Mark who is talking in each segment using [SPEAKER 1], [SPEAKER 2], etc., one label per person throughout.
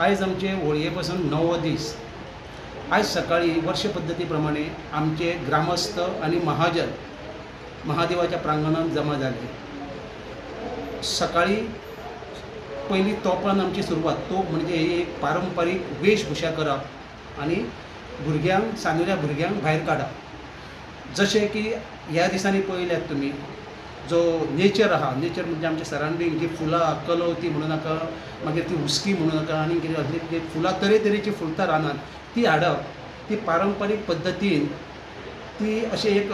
[SPEAKER 1] आयज आमचे होळये पासून 9 दीस। आज सकाळी वर्ष पद्धतीप्रमाणे आमचे ग्रामस्थ आणि महाजन महादेवाच्या प्रांगणात जमा झाले। सकाळी पहिली तोपान आमची सुरवात, तोप म्हणजे एक पारंपरिक वेशभूषा करप आणि भुरग्यांक सानुऱ्या भुरग्यांक भायर काडप। जशें की ह्या दिसांनी पळयल्यात तुमी जो नेचर आहा, नेचर म्हणजे आमचे सराउंडींग जी फुलां कलवती म्हणू नाका, मागीर ती हुस्की म्हणू नाका, आनी कितें असली जी फुलां तरेतरेची फुलता रानात ती हाडप, ती पारंपरीक पद्दतीन ती अशें एक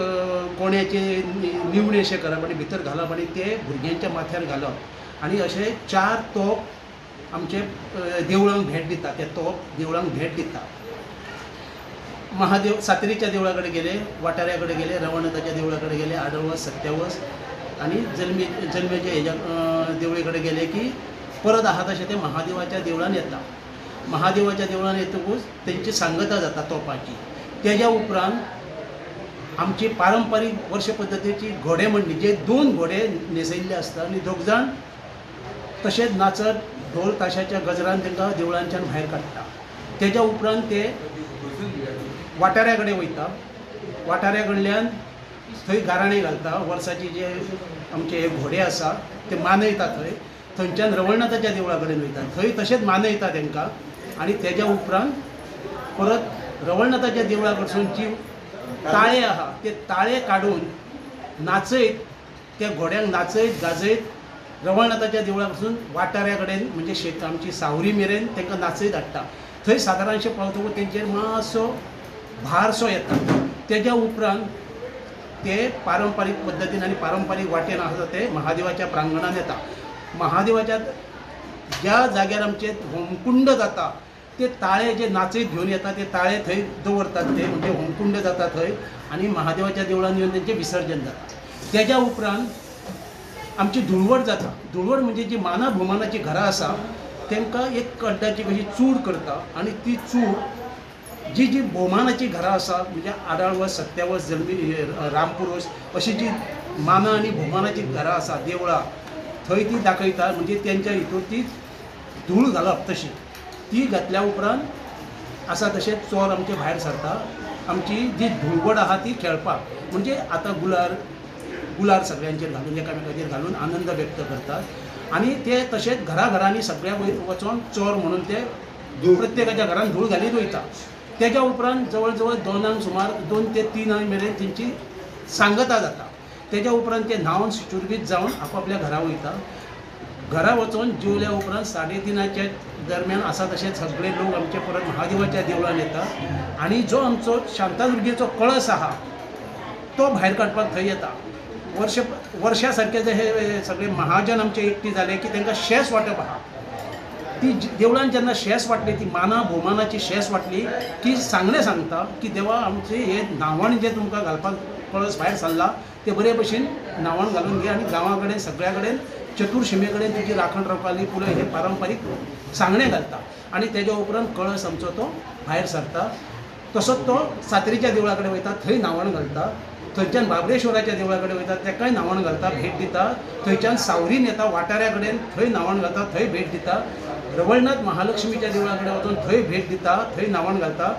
[SPEAKER 1] कोण्याचे निवणे अशें करप आनी भितर घालप आनी ते भुरग्यांच्या माथ्यार घालप आनी अशे 4 तोप आमचे देवळांक भेट दिता। ते तोप देवळांक भेट दिता। महादेव सातेरीच्या देवळा कडेन गेले, वाटाऱ्या कडेन गेले, रवळनाथाच्या देवळा कडेन गेले, आडवस सत्यावस आनी जल्मेच्या हेज्या देवळे कडेन गेले की परत आहा तशें ते महादेवाच्या देवळान येता। महादेवाच्या देवळान येतकूच तेंची सांगता जाता तोपाची। तेज्या उपरांत आमची पारंपरीक वर्ष पद्दतीची घोडेमोडणी, जे 2 घोडे न्हेसयल्ले आसता आनी दोग जाण तशेंच नाचत ढोल ताशाच्या गजरान तांकां देवळांच्यान भायर काडटा। तेज्या उपरांत ते वाटाऱ्या कडेन वयता। वाटाऱ्या कडल्यान थंय गाराणें घालता। वर्साचे जे आमचे घोडे आसा ते मानयता थंयच्यान रवळनाथाच्या देवळा कडेन वयता, थंय तशेंच मानयता तांकां आनी तेज्या उपरांत परत रवळनाथाच्या देवळा कडसून जी ताळे आहा ते ताळे काडून नाचयत त्या घोड्यांक नाचयत गाजयत रवळनाथाच्या देवळा कडसून वाटाऱ्या कडेन म्हणजे आमची सावरी मेरेन तांकां नाचयत हाडटा। थंय सादारणशे पावतकूच तेंचेर मातसो भारसो येता। तेज्या उपरांत ते पारंपरीक पद्दतीन आनी पारंपरीक वाटेन आसा ते महादेवाच्या प्रांगणान येता। महादेवाच्या ज्या जाग्यार आमचे होमकुंड जाता ते ताळे जे नाचयत घेवन येता ते ताळे थंय दवरतात, ते म्हणजे होमकुंड जाता थंय आनी महादेवाच्या देवळान येवन तेंचें विसर्जन जाता। तेज्या उपरांत आमची धुळवट जाता। धुळवट म्हणजे जी माना भोवमानाची घरां आसा तांकां एक कड्ड्याची कशी चूड करता आनी ती चूड जी भोवमानाची घरां आसा म्हणजे आडाळवस सत्यावस जल्मी रामपुरोस अशी जी माना आनी भोवमानाची घरां आसा देवळां थंय ती दाखयता। म्हणजे तेंच्या हितूर ती धूळ घालप तशी ती घातल्या उपरांत आसा तशें चोर आमचे भायर सरता। आमची जी धुळवट आहा ती खेळपाक म्हणजे आतां गुलार सगळ्यांचेर घालून एकामेकाचेर घालून आनंद व्यक्त करतात आनी ते तशेंच घरांनी सगळ्यांक वचोन चोर म्हणून ते प्रत्येकाच्या घरान धूळ घालीत वयता। तेज्या उपरांत जवळ जवळ 2 सुमार 2 ते 3 मेरेन तेंची सांगता जाता। तेज्या उपरांत ते न्हांवन शुचुरबीत जावन आपापल्या घरा वयता। घरा वचोन जेवल्या उपरांत 3:30च्या दरम्यान आसा तशें सगळे लोक आमचे परत महादेवाच्या देवळान येता आनी जो आमचो शांतादुर्गेचो कळस आहा तो भायर काडपाक थंय येता। वर्षा सारके जे हे सगळे महाजन आमचे एकठी जाले की तांकां शेस वांटप आहा। ती देवळान जेन्ना शेस वांटली, ती माना भोवमानाची शेस वांटली की सांगणें सांगता की देवा आमचे हे न्हांवण जे तुमकां घालपाक कळस भायर सरला ते बरे भशेन न्हांवण घालून घे आनी गांवा कडेन सगळ्या कडेन चतुर्शिमे कडेन तुजी राखण रावपाली पुरो हे पारंपरीक सांगणें घालता आनी तेज्या उपरांत कळस आमचो तो भायर सरता। तसोच तो सातेरीच्या देवळा कडेन वयता, थंय न्हांवण घालता। थंयच्यान बाबरेश्वराच्या देवळा कडेन वयता, तेकाय न्हांवण घालता, भेट दिता। थंयच्यान सावरीन येता वाटाऱ्या कडेन, थंय न्हांवण घालता, थंय भेट दिता। रवळनाथ महालक्ष्मीच्या देवळा कडेन वचून थंय भेट दिता, थंय न्हांवण घालता।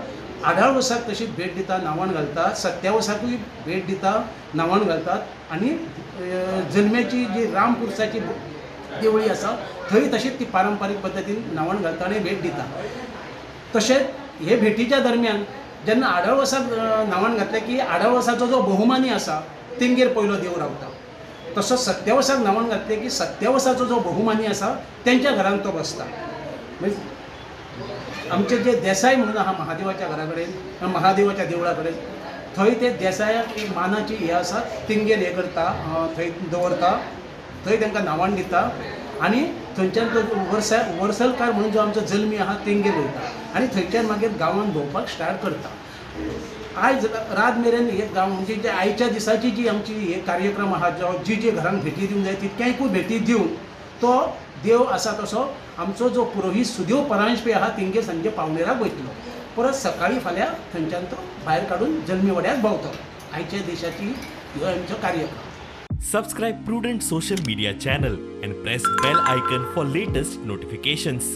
[SPEAKER 1] आडाळवसाक तशीच भेट दिता, न्हांवण घालता। सत्यावसाकूय भेट दिता, न्हांवण घालतात आनी जल्मेची जी रामपुरसाची देवळी आसा थंय तशीच ती पारंपरीक पद्दतीन न्हांवण घालता आनी भेट दिता। तशेंच हे भेटीच्या दरम्यान जेन्ना आडाळवसाक न्हांवण घातलें की आडाळवसाचो जो बहुमानी आसा तेंगेर पयलो देव रावता। तसोच सत्यावसाक न्हांवण घातलें की सत्यावसाचो जो बहुमानी आसा तेंच्या घरान तो बसता। आमचे जे देसाय म्हणून आहा महादेवाच्या घरा कडेन महादेवाच्या देवळा कडेन थंय ते देसायाक एक मानाची हे आसा, तेंगेर हे करता, थंय दवरता, थंय तांकां न्हांवण दिता आनी थंयच्यान तो वर्सलकार म्हणून जो आमचो जल्मी आहा तेंगेर वयता आनी थंयच्यान मागीर गांवांत भोंवपाक स्टार्ट करता। आयज रात मेरेन हे गांव म्हणजे जे आयच्या दिसाची जी आमची हे कार्यक्रम आहा जी घरांक भेटी दिवंक जाय तितक्याकूय भेटी दिवन तो देव आसा तसो आमचो जो पुरोहीत सुदेव परांजपे आहा तेंगेर सांजे पावणेराक वयतलो। परत सकाळी फाल्यां थंयच्यान तो भायर काडून जल्मी वाड्याक भोंवतलो। आयच्या दिसाची हो आमचो कार्यक्रम।
[SPEAKER 2] Subscribe Prudent social media channel and press bell icon for latest notifications.